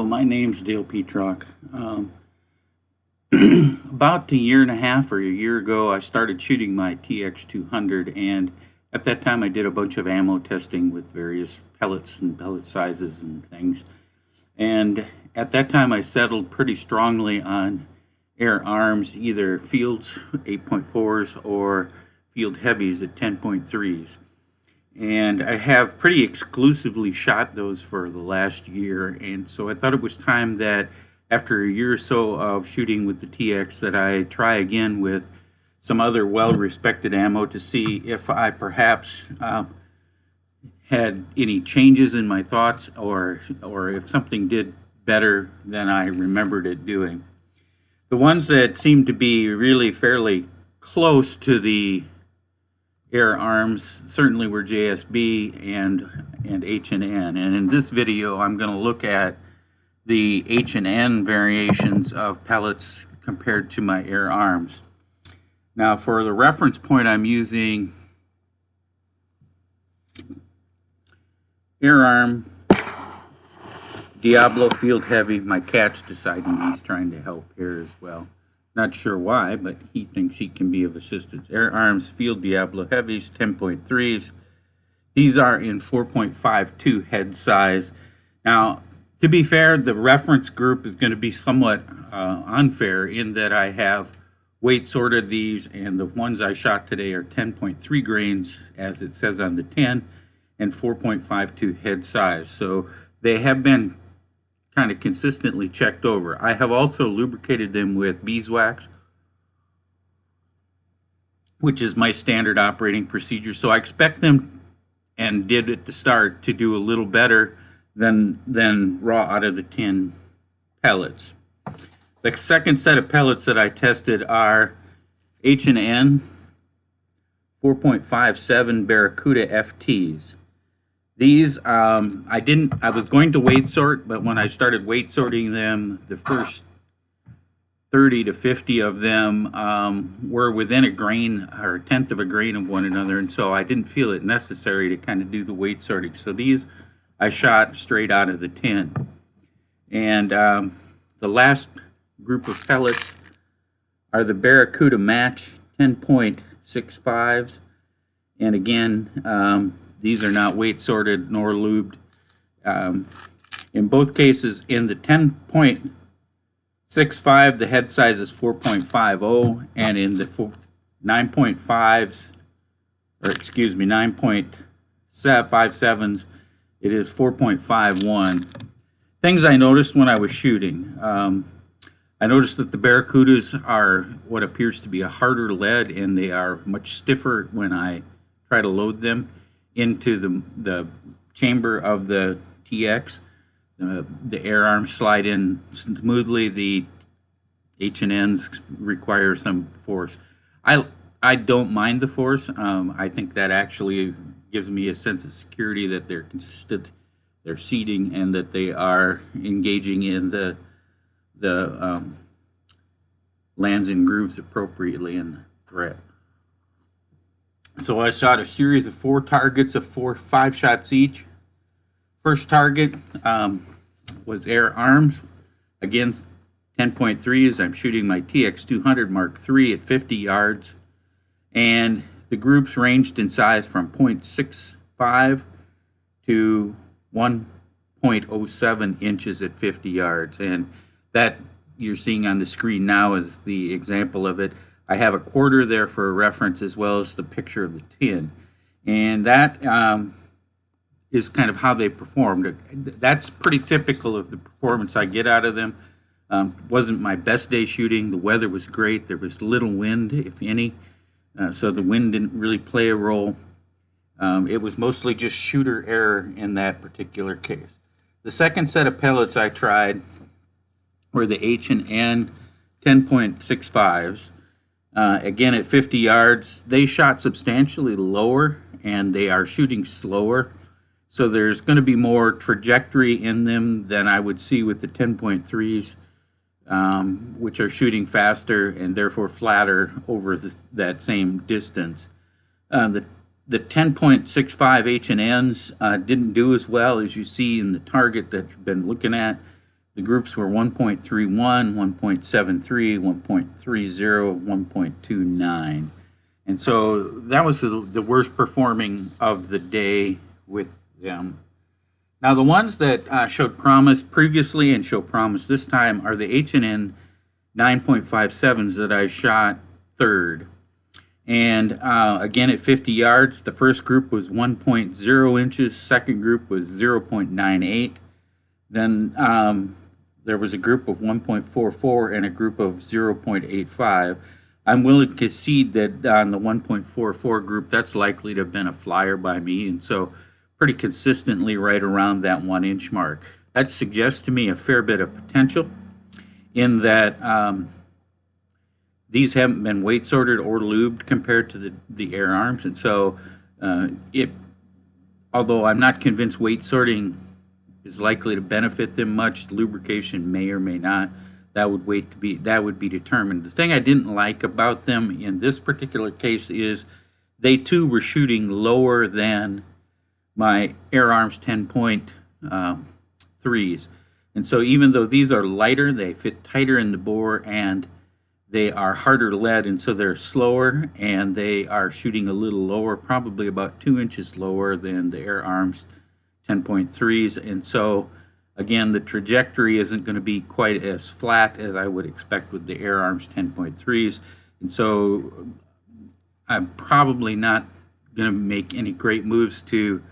Hello, my name's Dale Petrock. About a year and a half or a year ago, I started shooting my TX200, and at that time I did a bunch of ammo testing with various pellets and pellet sizes and things. And at that time I settled pretty strongly on air arms, either Fields 8.4s or field heavies at 10.3s. And I have pretty exclusively shot those for the last year, and so I thought it was time that after a year or so of shooting with the TX that I try again with some other well-respected ammo to see if I perhaps had any changes in my thoughts or if something did better than I remembered it doing. The ones that seem to be really fairly close to the air arms certainly were JSB and H&N, and in this video I'm going to look at the H&N variations of pellets compared to my air arms. Now for the reference point, I'm using air arm Diablo Field Heavy. My cat's deciding he's trying to help here as well. Not sure why, but he thinks he can be of assistance. Air Arms Field Diablo Heavies, 10.3s. These are in 4.52 head size. Now, to be fair, the reference group is going to be somewhat unfair in that I have weight sorted these, and the ones I shot today are 10.3 grains, as it says on the tin, and 4.52 head size. So they have been kind of consistently checked over. I have also lubricated them with beeswax, which is my standard operating procedure. So I expect them, and did at the start, to do a little better than raw out of the tin pellets. The second set of pellets that I tested are H&N 4.57 Baracuda FTs. These, I was going to weight sort, but when I started weight sorting them, the first 30 to 50 of them were within a grain or a tenth of a grain of one another, and so I didn't feel it necessary to kind of do the weight sorting. So these I shot straight out of the tin. And the last group of pellets are the Baracuda Match 10.65s, and again, these are not weight sorted nor lubed. In both cases, in the 10.65, the head size is 4.50, and in the 9.5s, or excuse me, 9.57s, it is 4.51. Things I noticed when I was shooting. I noticed that the Barracudas are what appears to be a harder lead, and they are much stiffer when I try to load them into the chamber of the TX. The air arms slide in smoothly. The H&Ns require some force. I don't mind the force. I think that actually gives me a sense of security that they're consistent, they're seating, and that they are engaging in the lands and grooves appropriately in the threat. So I shot a series of 4 targets of 5 shots each. First target was air arms. Again, 10.3s. I'm shooting my TX200 MIII at 50 yards. And the groups ranged in size from 0.65 to 1.07 inches at 50 yards. And that you're seeing on the screen now is the example of it. I have a quarter there for a reference, as well as the picture of the tin. And that is kind of how they performed. That's pretty typical of the performance I get out of them. Wasn't my best day shooting. The weather was great. There was little wind, if any, so the wind didn't really play a role. It was mostly just shooter error in that particular case. The second set of pellets I tried were the H&N 10.65s. Again, at 50 yards, they shot substantially lower, and they are shooting slower. So there's going to be more trajectory in them than I would see with the 10.3s, which are shooting faster and therefore flatter over that same distance. The 10.65 H&Ns didn't do as well as you see in the target that you've been looking at. The groups were 1.31, 1.73, 1.30, 1.29. And so that was the worst performing of the day with them. Now the ones that showed promise previously and show promise this time are the H&N 9.57s that I shot third. And again at 50 yards, the first group was 1.0 inches, second group was 0.98. Then there was a group of 1.44 and a group of 0.85. I'm willing to concede that on the 1.44 group, that's likely to have been a flyer by me, and so pretty consistently right around that 1 inch mark. That suggests to me a fair bit of potential in that these haven't been weight sorted or lubed compared to the air arms, and so although I'm not convinced weight sorting is likely to benefit them much, lubrication may or may not. That would be determined. The thing I didn't like about them in this particular case is they too were shooting lower than my Air Arms 10.3s. And so even though these are lighter, they fit tighter in the bore and they are harder lead, and so they're slower and they are shooting a little lower, probably about 2 inches lower than the Air Arms 10.3s. And so again, the trajectory isn't going to be quite as flat as I would expect with the Air Arms 10.3s. And so I'm probably not going to make any great moves to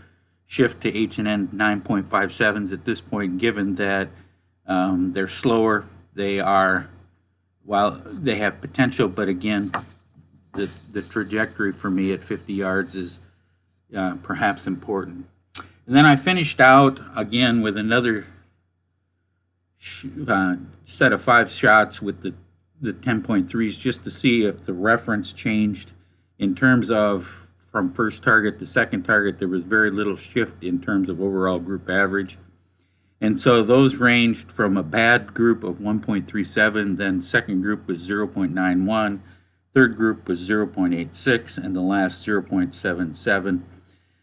shift to H&N 9.57s at this point, given that they're slower. While they have potential, but again, the trajectory for me at 50 yards is perhaps important. And then I finished out again with another set of 5 shots with the 10.3s just to see if the reference changed in terms of from first target to second target. There was very little shift in terms of overall group average. And so those ranged from a bad group of 1.37, then second group was 0.91, third group was 0.86, and the last 0.77.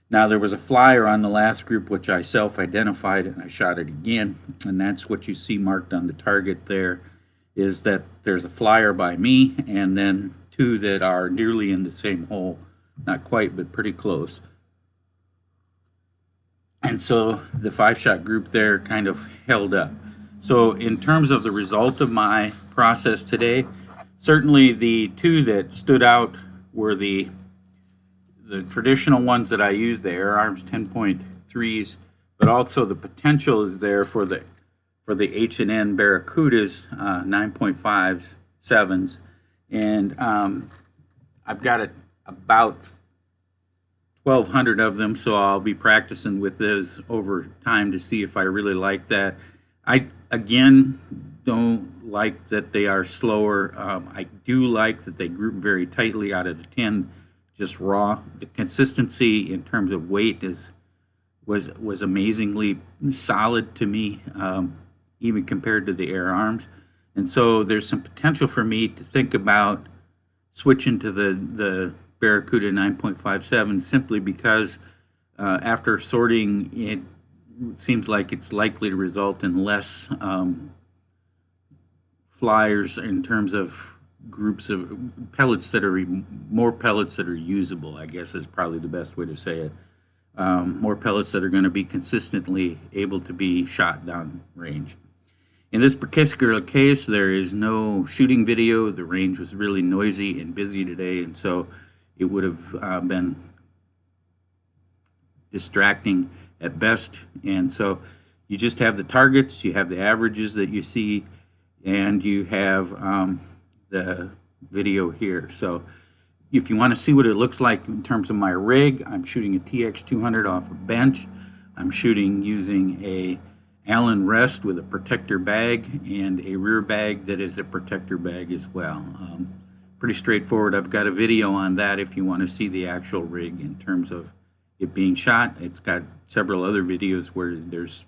Now there was a flyer on the last group which I self-identified, and I shot it again, and that's what you see marked on the target there, is that there's a flyer by me and then 2 that are nearly in the same hole, not quite but pretty close. And so the 5-shot group there kind of held up. So in terms of the result of my process today, certainly the 2 that stood out were the traditional ones that I use, the Air Arms 10.3s, but also the potential is there for the H&N Baracudas 9.57s, and I've got about 1,200 of them, so I'll be practicing with those over time to see if I really like that. I again don't like that they are slower. I do like that they group very tightly out of the 10. Just raw. The consistency in terms of weight was amazingly solid to me, even compared to the Air Arms. And so there's some potential for me to think about switching to the Baracuda 9.57 simply because after sorting, it seems like it's likely to result in less flyers in terms of groups of pellets that are more pellets that are usable, I guess is probably the best way to say it. More pellets that are going to be consistently able to be shot down range. In this particular case, there is no shooting video. The range was really noisy and busy today, and so it would have been distracting at best. And so you just have the targets, you have the averages that you see, and you have the video here. So if you want to see what it looks like in terms of my rig, I'm shooting a TX200 off a bench. I'm shooting using a Allen rest with a Protektor bag and a rear bag that is a Protektor bag as well. Pretty straightforward. I've got a video on that if you want to see the actual rig in terms of it being shot. It's got several other videos where there's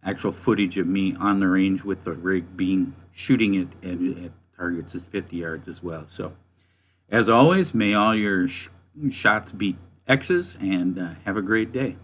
actual footage of me on the range with the rig shooting it at targets is 50 yards as well. So as always, may all your shots beat X's, and have a great day.